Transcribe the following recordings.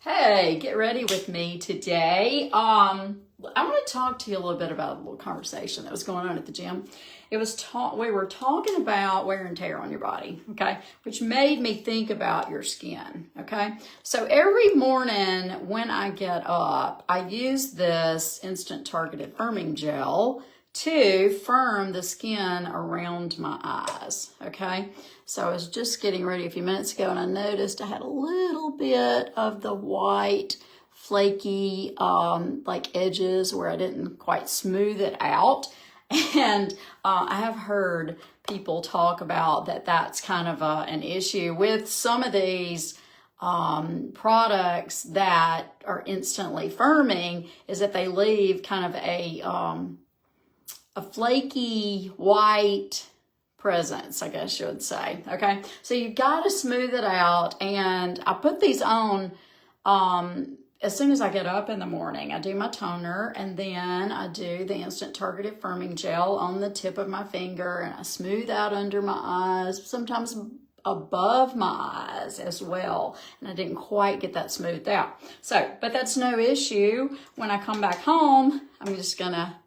Hey, get ready with me today. I want to talk to you a little bit about a little conversation that was going on at the gym. We were talking about wear and tear on your body, okay, which made me think about your skin, okay? So every morning when I get up, I use this instant targeted firming gel to firm the skin around my eyes, okay? So I was just getting ready a few minutes ago and I noticed I had a little bit of the white flaky like edges where I didn't quite smooth it out. And I have heard people talk about that's kind of an issue with some of these products that are instantly firming, is that they leave kind of a flaky white presence, I guess you would say. Okay, so you got to smooth it out, and I put these on as soon as I get up in the morning. I do my toner, and then I do the instant targeted firming gel on the tip of my finger, and I smooth out under my eyes, sometimes above my eyes as well, and I didn't quite get that smoothed out. So, but that's no issue. When I come back home, I'm just gonna,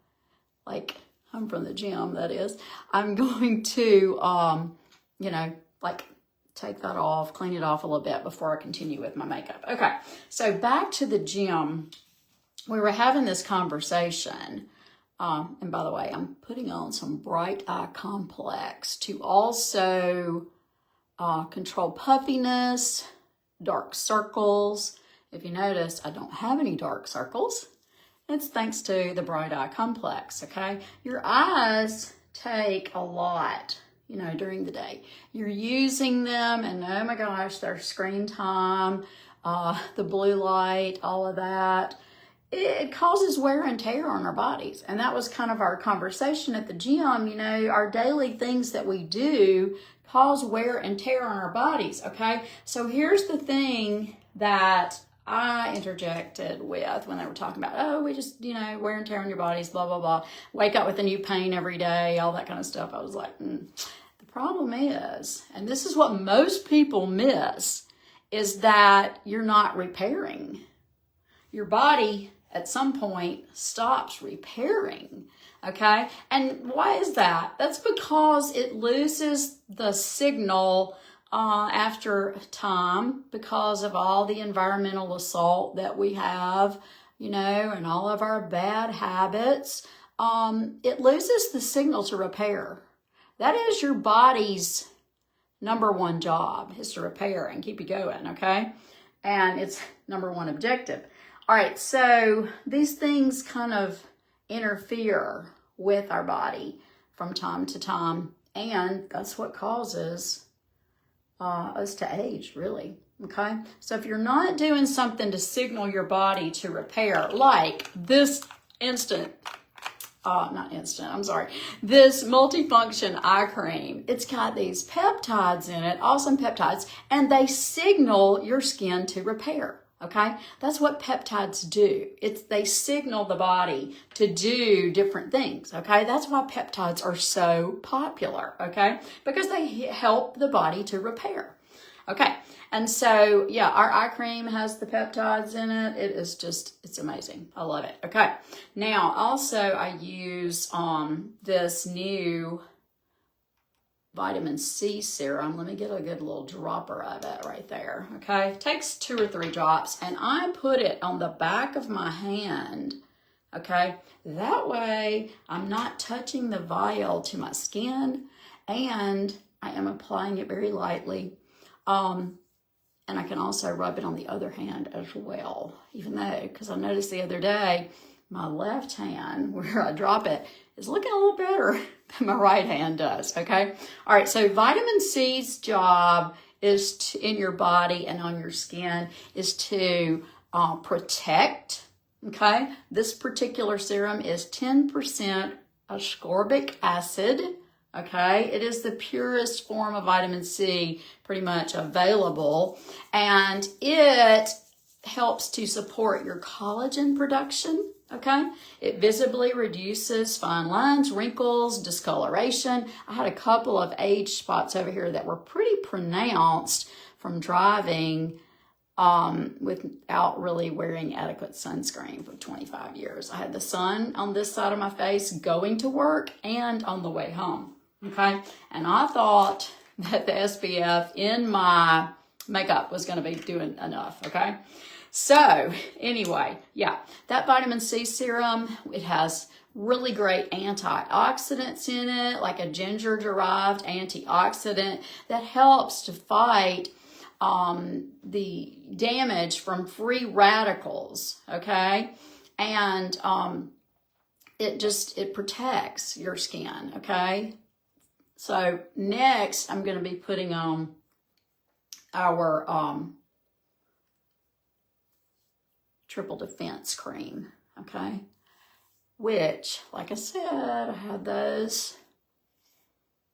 like, I'm from the gym, that is, I'm going to, take that off, clean it off a little bit before I continue with my makeup. Okay, so back to the gym. We were having this conversation, and by the way, I'm putting on some Bright Eye Complex to also control puffiness, dark circles. If you notice, I don't have any dark circles. It's thanks to the Bright Eye Complex, okay? Your eyes take a lot, during the day. You're using them, and oh my gosh, their screen time, the blue light, all of that. It causes wear and tear on our bodies. And that was kind of our conversation at the gym. Our daily things that we do cause wear and tear on our bodies, okay? So here's the thing that I interjected with when they were talking about, we just, wear and tear on your bodies, blah, blah, blah. Wake up with a new pain every day, all that kind of stuff. I was like, The problem is, and this is what most people miss, is that you're not repairing. Your body at some point stops repairing, okay? And why is that? That's because it loses the signal after time because of all the environmental assault that we have, and all of our bad habits. It loses the signal to repair. That is your body's number one job, is to repair and keep you going, okay? And it's number one objective. All right, so these things kind of interfere with our body from time to time, and that's what causes us to age, really, okay? So if you're not doing something to signal your body to repair, like this this multifunction eye cream, it's got these peptides in it, awesome peptides, and they signal your skin to repair. Okay, that's what peptides do. They signal the body to do different things. Okay, that's why peptides are so popular. Okay, because they help the body to repair. Okay, and so yeah, our eye cream has the peptides in it. It's amazing. I love it. Okay, now also I use this new vitamin C serum. Let me get a good little dropper of it right there, okay? It takes 2 or 3 drops, and I put it on the back of my hand, okay? That way, I'm not touching the vial to my skin, and I am applying it very lightly. And I can also rub it on the other hand as well, even though, because I noticed the other day, my left hand, where I drop it, is looking a little better than my right hand does, okay? All right, so vitamin C's job is in your body and on your skin is to protect, okay? This particular serum is 10% ascorbic acid, okay? It is the purest form of vitamin C pretty much available, and it helps to support your collagen production, okay? It visibly reduces fine lines, wrinkles, discoloration. I had a couple of age spots over here that were pretty pronounced from driving without really wearing adequate sunscreen for 25 years. I had the sun on this side of my face going to work and on the way home, okay? And I thought that the SPF in my makeup was going to be doing enough, okay? So anyway, yeah, that vitamin C serum, it has really great antioxidants in it, like a ginger-derived antioxidant that helps to fight the damage from free radicals, okay? And it protects your skin, okay? So next, I'm going to be putting on our Triple Defense cream, okay? Which, like I said, I had those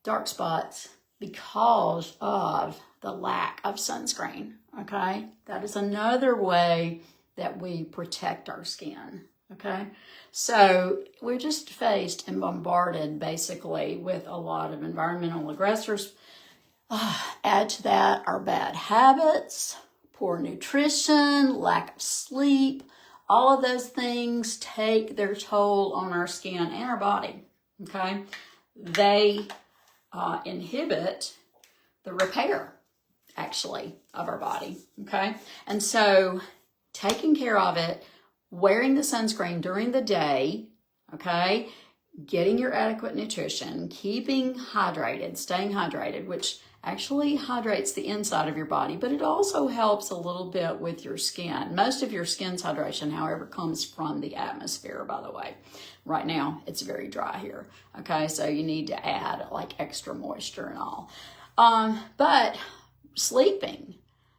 dark spots because of the lack of sunscreen, okay? That is another way that we protect our skin, okay? So we're just faced and bombarded basically with a lot of environmental aggressors. Add to that our bad habits, poor nutrition, lack of sleep. All of those things take their toll on our skin and our body, okay? They inhibit the repair, actually, of our body, okay? And so taking care of it, wearing the sunscreen during the day, okay? Getting your adequate nutrition, keeping hydrated, staying hydrated, which actually hydrates the inside of your body, but it also helps a little bit with your skin. Most of your skin's hydration, however, comes from the atmosphere, by the way. Right now, it's very dry here, okay? So you need to add like extra moisture and all. But sleeping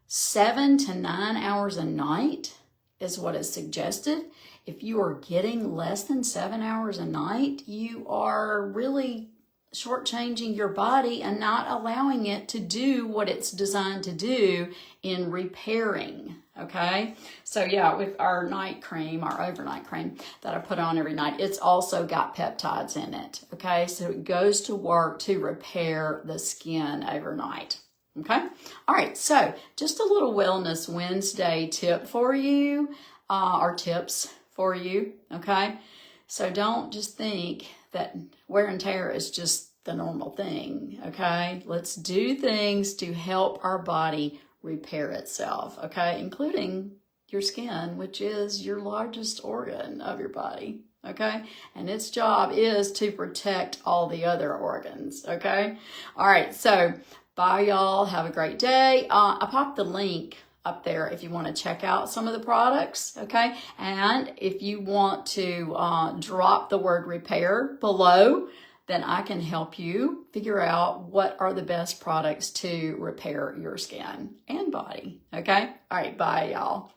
7 to 9 hours a night is what is suggested. If you are getting less than 7 hours a night, you are really shortchanging your body and not allowing it to do what it's designed to do in repairing, okay? So yeah, with our night cream, our overnight cream that I put on every night, it's also got peptides in it, okay? So it goes to work to repair the skin overnight, okay? All right, so just a little Wellness Wednesday tip for you, or tips for you, okay? So don't just think that wear and tear is just the normal thing, okay? Let's do things to help our body repair itself, okay? Including your skin, which is your largest organ of your body, okay? And its job is to protect all the other organs, okay? All right, so bye, y'all. Have a great day. I popped the link up there if you want to check out some of the products, okay? And if you want to drop the word repair below, then I can help you figure out what are the best products to repair your skin and body, okay? All right, bye, y'all.